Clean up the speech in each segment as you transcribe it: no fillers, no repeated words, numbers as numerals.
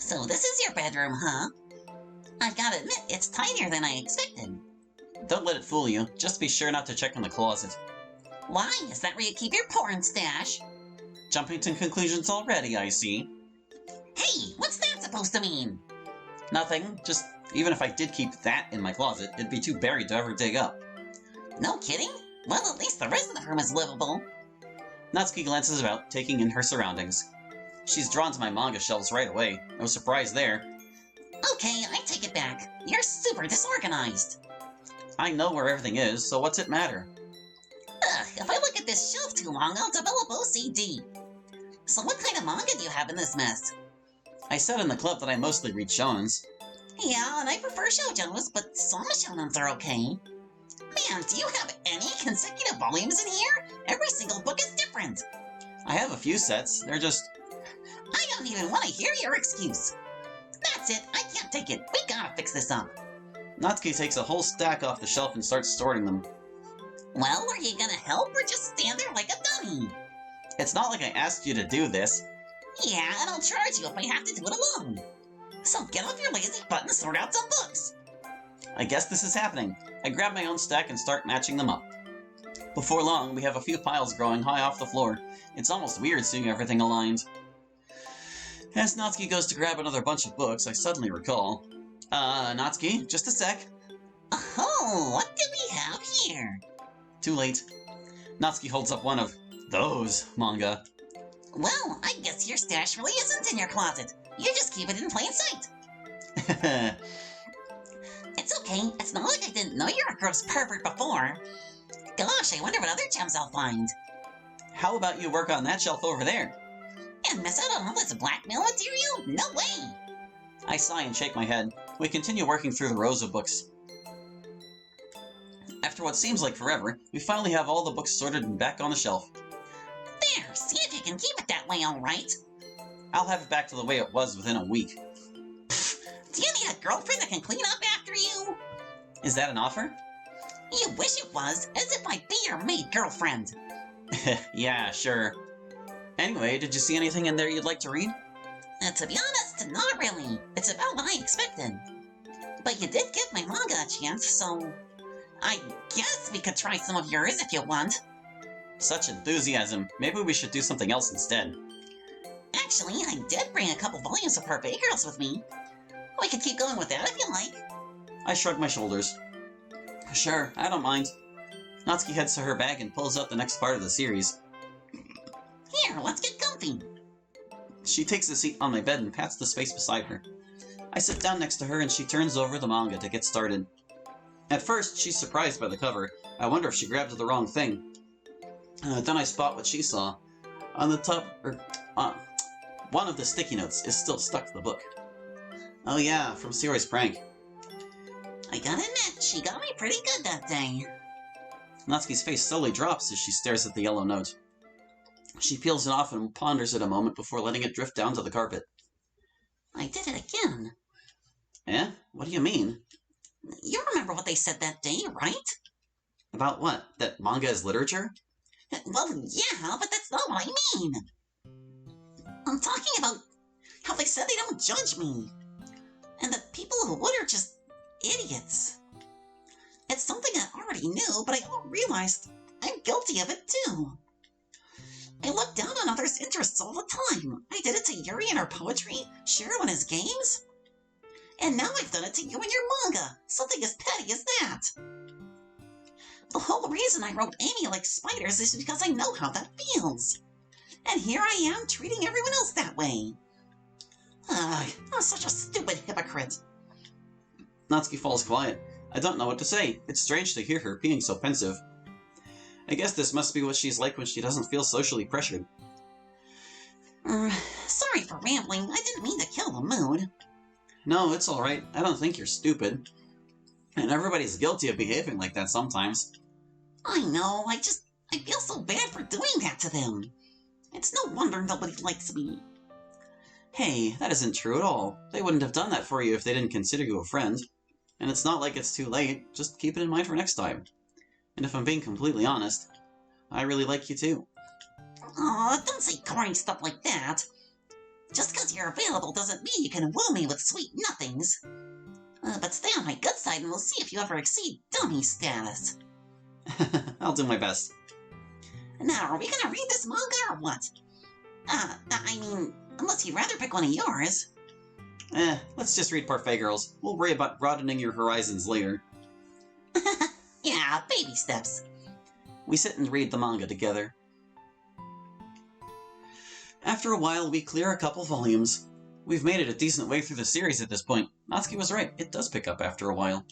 So this is your bedroom, huh? I've got to admit, it's tinier than I expected. Don't let it fool you. Just be sure not to check in the closet. Why? Is that where you keep your porn stash? Jumping to conclusions already, I see. Hey, what's that supposed to mean? Nothing. Just, even if I did keep that in my closet, it'd be too buried to ever dig up. No kidding? Well, at least the rest of the room is livable. Natsuki glances about, taking in her surroundings. She's drawn to my manga shelves right away. No surprise there. Okay, I take it back. You're super disorganized. I know where everything is, so what's it matter? Ugh, if I look at this shelf too long, I'll develop OCD. So what kind of manga do you have in this mess? I said in the club that I mostly read shonens. Yeah, and I prefer shoujos, but some shonens are okay. Man, do you have any consecutive volumes in here? Every single book is different. I have a few sets, they're just... I don't even want to hear your excuse. That's it, I can't take it. We gotta fix this up. Natsuki takes a whole stack off the shelf and starts sorting them. Well, are you gonna help or just stand there like a dummy? It's not like I asked you to do this. Yeah, and I'll charge you if I have to do it alone. So get off your lazy butt and sort out some books. I guess this is happening. I grab my own stack and start matching them up. Before long, we have a few piles growing high off the floor. It's almost weird seeing everything aligned. As Natsuki goes to grab another bunch of books, I suddenly recall. Natsuki, just a sec. Oh, what do we have here? Too late. Natsuki holds up one of those manga. Well, I guess your stash really isn't in your closet. You just keep it in plain sight. It's okay. It's not like I didn't know you're a gross pervert before. Gosh, I wonder what other gems I'll find. How about you work on that shelf over there? And miss out on all this blackmail material? No way! I sigh and shake my head. We continue working through the rows of books. After what seems like forever, we finally have all the books sorted and back on the shelf. There, see if you can keep it that way, alright? I'll have it back to the way it was within a week. Do you need a girlfriend that can clean up after you? Is that an offer? You wish it was, as if I'd be your maid girlfriend. Yeah, sure. Anyway, did you see anything in there you'd like to read? To be honest, not really. It's about what I expected. But you did give my manga a chance, so... I guess we could try some of yours if you want. Such enthusiasm. Maybe we should do something else instead. Actually, I did bring a couple volumes of Parfait Girls with me. We could keep going with that if you like. I shrug my shoulders. Sure, I don't mind. Natsuki heads to her bag and pulls out the next part of the series. Here, let's get comfy. She takes a seat on my bed and pats the space beside her. I sit down next to her and she turns over the manga to get started. At first, she's surprised by the cover. I wonder if she grabbed the wrong thing. Then I spot what she saw. On the top, one of the sticky notes is still stuck to the book. Oh yeah, from Seroy's prank. I gotta admit, she got me pretty good that day. Natsuki's face slowly drops as she stares at the yellow note. She peels it off and ponders it a moment before letting it drift down to the carpet. I did it again. Eh? What do you mean? You remember what they said that day, right? About what? That manga is literature? Well, yeah, but that's not what I mean. I'm talking about how they said they don't judge me. And that people who would are just idiots. It's something I already knew, but I realized I'm guilty of it too. I look down on others' interests all the time. I did it to Yuri in her poetry, Shiro in his games. And now I've done it to you in your manga. Something as petty as that. The whole reason I wrote Amy like spiders is because I know how that feels. And here I am treating everyone else that way. I'm such a stupid hypocrite. Natsuki falls quiet. I don't know what to say. It's strange to hear her being so pensive. I guess this must be what she's like when she doesn't feel socially pressured. Sorry for rambling. I didn't mean to kill the mood. No, it's alright. I don't think you're stupid. And everybody's guilty of behaving like that sometimes. I know. I feel so bad for doing that to them. It's no wonder nobody likes me. Hey, that isn't true at all. They wouldn't have done that for you if they didn't consider you a friend. And it's not like it's too late. Just keep it in mind for next time. And if I'm being completely honest, I really like you too. Aw, don't say corny stuff like that. Just because Because you're available doesn't mean you can woo me with sweet nothings. But stay on my good side and we'll see if you ever exceed dummy status. I'll do my best. Now, are we gonna read this manga or what? I mean, unless you'd rather pick one of yours. Let's just read Parfait Girls. We'll worry about broadening your horizons later. Yeah, baby steps. We sit and read the manga together. After a while, we clear a couple volumes. We've made it a decent way through the series at this point. Natsuki was right, it does pick up after a while.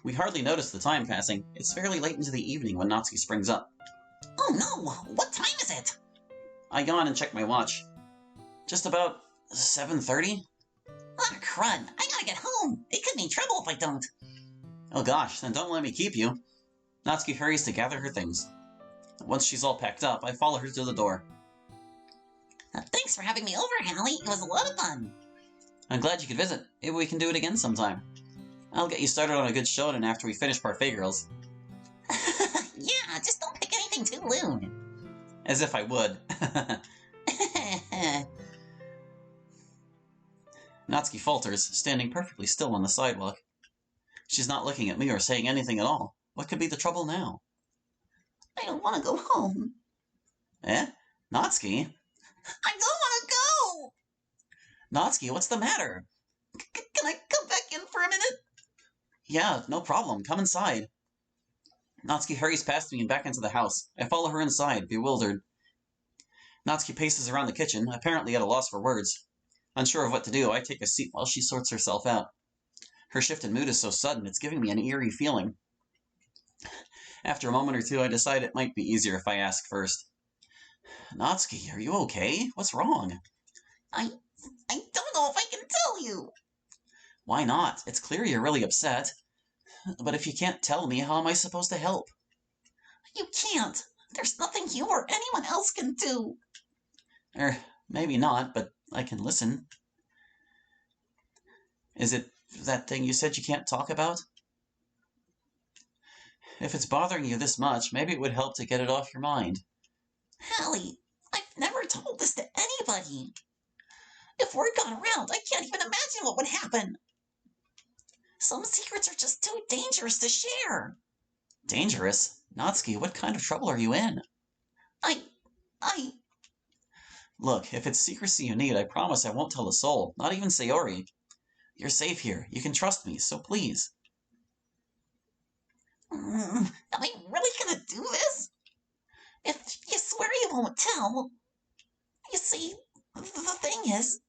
We hardly notice the time passing. It's fairly late into the evening when Natsuki springs up. Oh no, what time is it? I yawn and check my watch. Just about 7:30? Ah, crud, I gotta get home. It could mean trouble if I don't. Oh gosh, then don't let me keep you. Natsuki hurries to gather her things. Once she's all packed up, I follow her to the door. Thanks for having me over, Hallie. It was a lot of fun. I'm glad you could visit. Maybe we can do it again sometime. I'll get you started on a good shonen after we finish Parfait Girls. Yeah, just don't pick anything too lewd. As if I would. Natsuki falters, standing perfectly still on the sidewalk. She's not looking at me or saying anything at all. What could be the trouble now? I don't want to go home. Eh? Natsuki? I don't want to go! Natsuki, what's the matter? Can I come back in for a minute? Yeah, no problem. Come inside. Natsuki hurries past me and back into the house. I follow her inside, bewildered. Natsuki paces around the kitchen, apparently at a loss for words. Unsure of what to do, I take a seat while she sorts herself out. Her shift in mood is so sudden, it's giving me an eerie feeling. After a moment or two, I decide it might be easier if I ask first. Natsuki, are you okay? What's wrong? I don't know if I can tell you. Why not? It's clear you're really upset. But if you can't tell me, how am I supposed to help? You can't. There's nothing you or anyone else can do. Maybe not, but I can listen. Is it that thing you said you can't talk about? If it's bothering you this much, maybe it would help to get it off your mind. Hallie, I've never told this to anybody. If word got around, I can't even imagine what would happen. Some secrets are just too dangerous to share. Dangerous? Natsuki, what kind of trouble are you in? Look, if it's secrecy you need, I promise I won't tell a soul, not even Sayori. You're safe here. You can trust me, so please. Am I really gonna do this? If you swear you won't tell... You see, the thing is...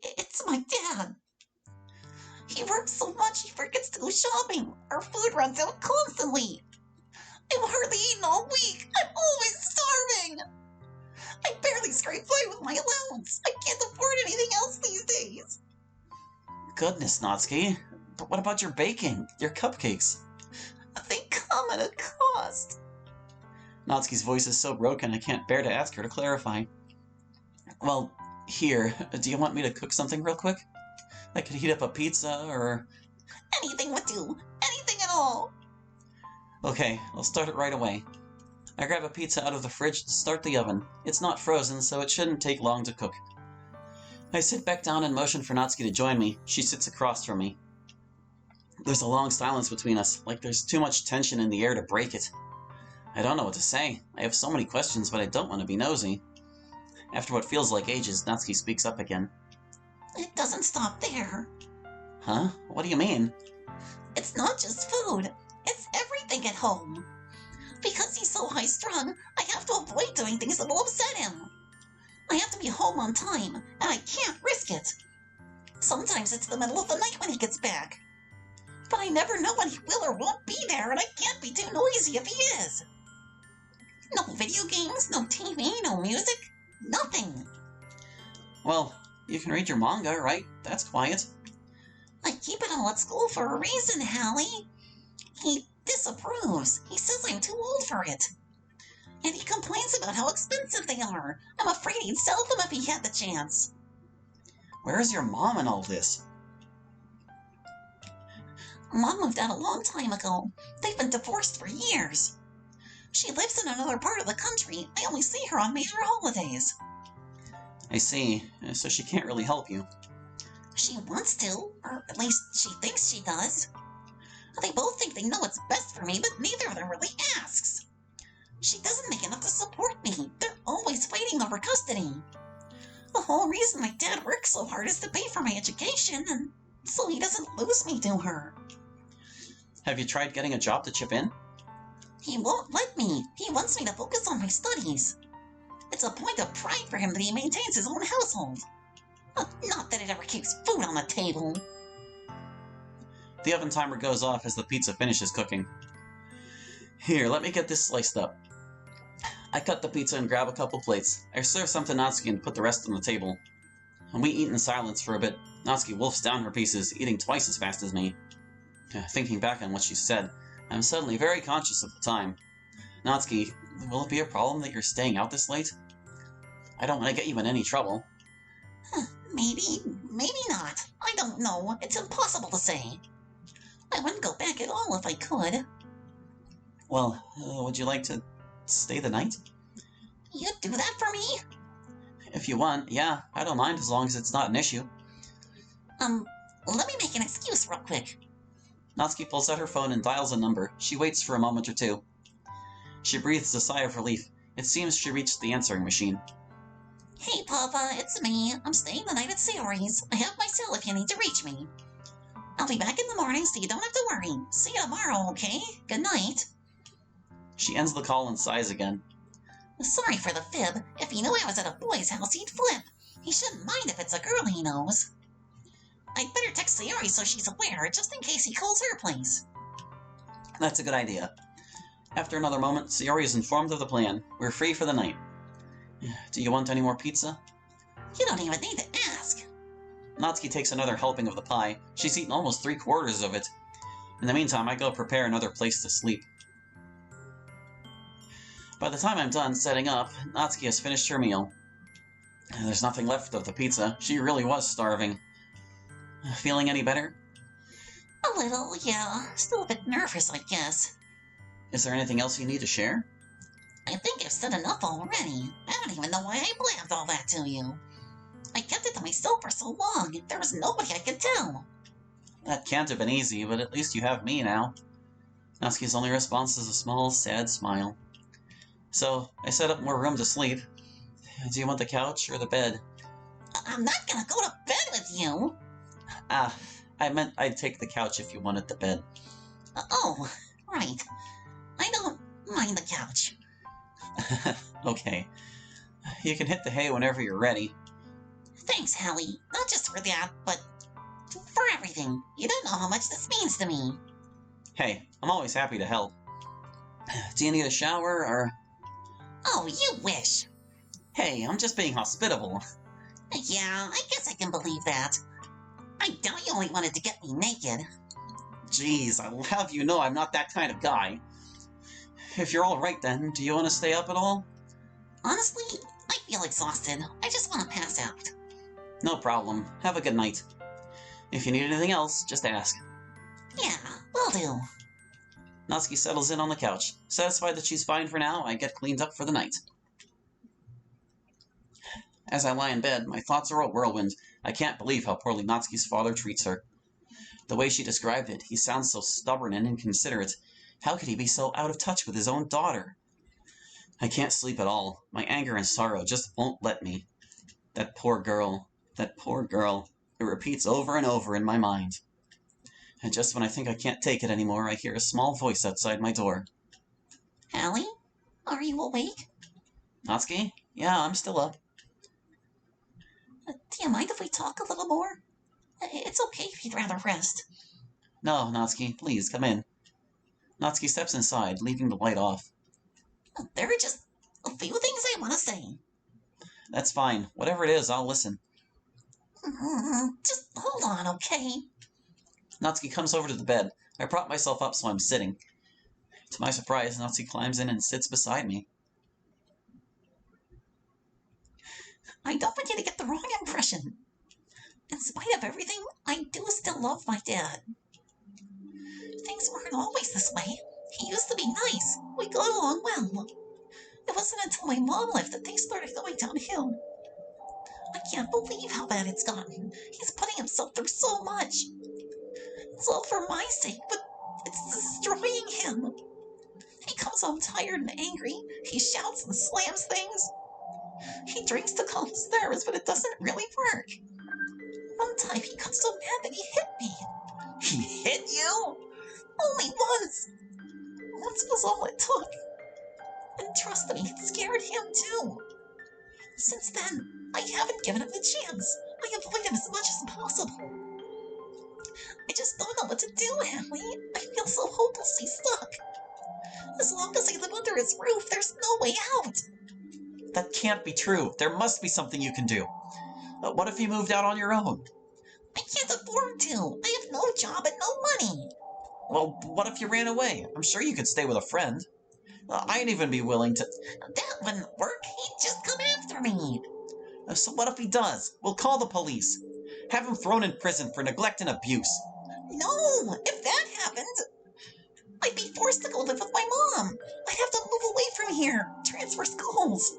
It's my dad. He works so much he forgets to go shopping. Our food runs out constantly. I've hardly eaten all week. I'm always starving. I barely scrape by with my allowance. I can't afford anything else these days. Goodness, Natsuki. But what about your baking? Your cupcakes? They come at a cost. Natsuki's voice is so broken I can't bear to ask her to clarify. Well, here, do you want me to cook something real quick? I could heat up a pizza, or... Anything would do. Anything at all. Okay, I'll start it right away. I grab a pizza out of the fridge and start the oven. It's not frozen, so it shouldn't take long to cook. I sit back down and motion for Natsuki to join me. She sits across from me. There's a long silence between us, like there's too much tension in the air to break it. I don't know what to say. I have so many questions, but I don't want to be nosy. After what feels like ages, Natsuki speaks up again. It doesn't stop there. Huh? What do you mean? It's not just food. It's everything at home. Because he's so high-strung, I have to avoid doing things that will upset him. I have to be home on time, and I can't risk it. Sometimes it's the middle of the night when he gets back. But I never know when he will or won't be there, and I can't be too noisy if he is. No video games, no TV, no music, nothing. Well, you can read your manga, right? That's quiet. I keep it all at school for a reason, Hallie. He disapproves. He says I'm too old for it. And he complains about how expensive they are. I'm afraid he'd sell them if he had the chance. Where is your mom in all this? Mom moved out a long time ago. They've been divorced for years. She lives in another part of the country. I only see her on major holidays. I see. So she can't really help you. She wants to, or at least she thinks she does. They both think they know what's best for me, but neither of them really asks. She doesn't make enough to support me. They're always fighting over custody. The whole reason my dad works so hard is to pay for my education, and so he doesn't lose me to her. Have you tried getting a job to chip in? He won't let me. He wants me to focus on my studies. It's a point of pride for him that he maintains his own household. Not that it ever keeps food on the table. The oven timer goes off as the pizza finishes cooking. Here, let me get this sliced up. I cut the pizza and grab a couple plates. I serve some to Natsuki and put the rest on the table. And we eat in silence for a bit. Natsuki wolfs down her pieces, eating twice as fast as me. Thinking back on what she said, I'm suddenly very conscious of the time. Natsuki, will it be a problem that you're staying out this late? I don't want to get you in any trouble. Maybe not. I don't know. It's impossible to say. I wouldn't go back at all if I could. Well, would you like to stay the night? You'd do that for me? If you want, yeah. I don't mind as long as it's not an issue. Let me make an excuse real quick. Natsuki pulls out her phone and dials a number. She waits for a moment or two. She breathes a sigh of relief. It seems she reached the answering machine. Hey, Papa, it's me. I'm staying the night at Sayori's. I have my cell if you need to reach me. I'll be back in the morning so you don't have to worry. See you tomorrow, okay? Good night. She ends the call and sighs again. Sorry for the fib. If he knew I was at a boy's house, he'd flip. He shouldn't mind if it's a girl he knows. I'd better text Sayori so she's aware, just in case he calls her place. That's a good idea. After another moment, Sayori is informed of the plan. We're free for the night. Do you want any more pizza? You don't even need to ask. Natsuki takes another helping of the pie. She's eaten almost 3/4 of it. In the meantime, I go prepare another place to sleep. By the time I'm done setting up, Natsuki has finished her meal. There's nothing left of the pizza. She really was starving. Feeling any better? A little, yeah. Still a bit nervous, I guess. Is there anything else you need to share? I think I've said enough already. I don't even know why I blabbed all that to you. I kept it to myself for so long. There was nobody I could tell. That can't have been easy, but at least you have me now. Natsuki's only response is a small, sad smile. So, I set up more room to sleep. Do you want the couch or the bed? I'm not gonna go to bed with you. I meant I'd take the couch if you wanted the bed. Oh, right. I don't mind the couch. Okay. You can hit the hay whenever you're ready. Thanks, Hallie. Not just for that, but for everything. You don't know how much this means to me. Hey, I'm always happy to help. Do you need a shower, or... Oh, you wish. Hey, I'm just being hospitable. Yeah, I guess I can believe that. I doubt you only wanted to get me naked. Jeez, I'll have you know I'm not that kind of guy. If you're alright then, do you want to stay up at all? Honestly, I feel exhausted. I just want to pass out. No problem. Have a good night. If you need anything else, just ask. Yeah, will do. Natsuki settles in on the couch. Satisfied that she's fine for now, I get cleaned up for the night. As I lie in bed, my thoughts are a whirlwind. I can't believe how poorly Natsuki's father treats her. The way she described it, he sounds so stubborn and inconsiderate. How could he be so out of touch with his own daughter? I can't sleep at all. My anger and sorrow just won't let me. That poor girl. That poor girl. It repeats over and over in my mind. And just when I think I can't take it anymore, I hear a small voice outside my door. Hallie? Are you awake? Natsuki? Yeah, I'm still up. Do you mind if we talk a little more? It's okay if you'd rather rest. No, Natsuki, please, come in. Natsuki steps inside, leaving the light off. There are just a few things I want to say. That's fine. Whatever it is, I'll listen. Just hold on, okay? Natsuki comes over to the bed. I prop myself up so I'm sitting. To my surprise, Natsuki climbs in and sits beside me. I don't want you to get the wrong impression. In spite of everything, I do still love my dad. Things weren't always this way. He used to be nice. We got along well. It wasn't until my mom left that things started going downhill. I can't believe how bad it's gotten. He's putting himself through so much. It's all for my sake, but it's destroying him. He comes home tired and angry. He shouts and slams things. He drinks to calm his nerves, but it doesn't really work. One time he got so mad that he hit me. He hit you? Only once. Once was all it took. And trust me, it scared him too. Since then, I haven't given him the chance. I avoid him as much as possible. I just don't know what to do, Hallie. I feel so hopelessly stuck. As long as I live under his roof, there's no way out. That can't be true. There must be something you can do. What if you moved out on your own? I can't afford to. I have no job and no money. Well, what if you ran away? I'm sure you could stay with a friend. I'd even be willing to... That wouldn't work. He'd just come after me. So what if he does? We'll call the police. Have him thrown in prison for neglect and abuse. No! If that happened, I'd be forced to go live with my mom. I'd have to move away from here, transfer schools,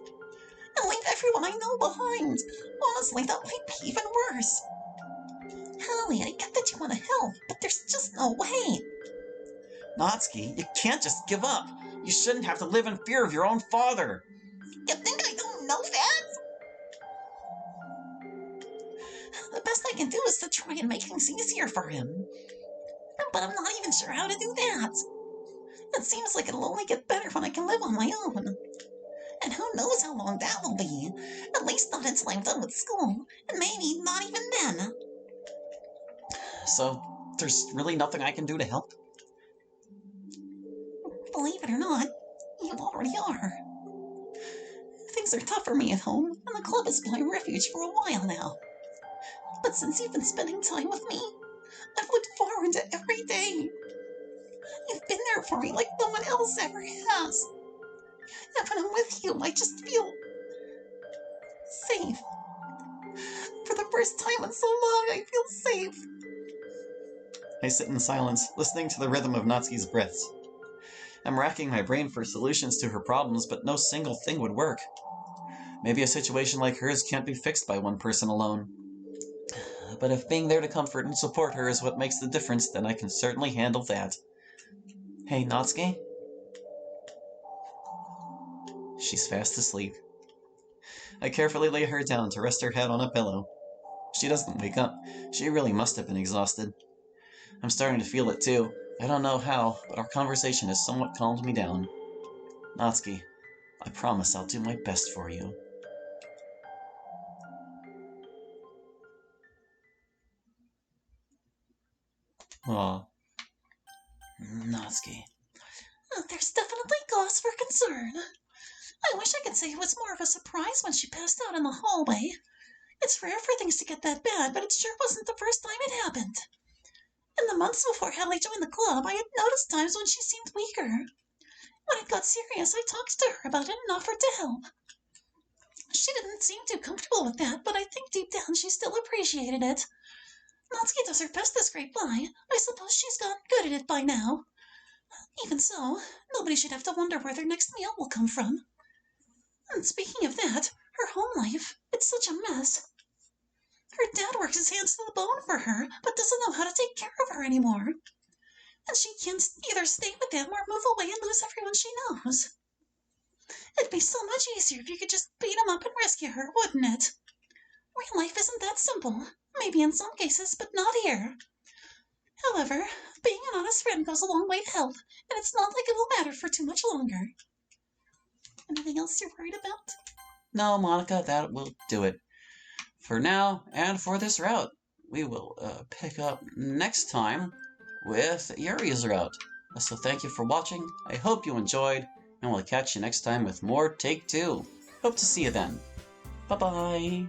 and leave everyone I know behind. Honestly, that might be even worse. Hallie, I get that you want to help, but there's just no way. Natsuki, you can't just give up. You shouldn't have to live in fear of your own father. You think I don't know that? The best I can do is to try and make things easier for him. But I'm not even sure how to do that. It seems like it'll only get better when I can live on my own. And who knows how long that will be. At least not until I'm done with school. And maybe not even then. So, there's really nothing I can do to help? Believe it or not, you already are. Things are tough for me at home, and the club has been my refuge for a while now. But since you've been spending time with me, I've looked forward to every day. You've been there for me like no one else ever has. And when I'm with you, I just feel safe. For the first time in so long, I feel safe. I sit in silence, listening to the rhythm of Natsuki's breaths. I'm racking my brain for solutions to her problems, but no single thing would work. Maybe a situation like hers can't be fixed by one person alone. But if being there to comfort and support her is what makes the difference, then I can certainly handle that. Hey, Natsuki? She's fast asleep. I carefully lay her down to rest her head on a pillow. She doesn't wake up. She really must have been exhausted. I'm starting to feel it too. I don't know how, but our conversation has somewhat calmed me down. Natsuki, I promise I'll do my best for you. Aw. Natsuki. There's definitely cause for concern. I wish I could say it was more of a surprise when she passed out in the hallway. It's rare for things to get that bad, but it sure wasn't the first time it happened. In the months before Hallie joined the club, I had noticed times when she seemed weaker. When it got serious, I talked to her about it and offered to help. She didn't seem too comfortable with that, but I think deep down she still appreciated it. Natsuki does her best to scrape by. I suppose she's gotten good at it by now. Even so, nobody should have to wonder where their next meal will come from. And speaking of that, her home life, it's such a mess. Her dad works his hands to the bone for her, but doesn't know how to take care of her anymore. And she can't either stay with him or move away and lose everyone she knows. It'd be so much easier if you could just beat him up and rescue her, wouldn't it? Real life isn't that simple. Maybe in some cases, but not here. However, being an honest friend goes a long way to help, and it's not like it will matter for too much longer. Anything else you're worried about? No, Monica, that will do it. For now, and for this route, we will pick up next time with Yuri's route. So thank you for watching. I hope you enjoyed, and we'll catch you next time with more Take 2. Hope to see you then. Bye-bye.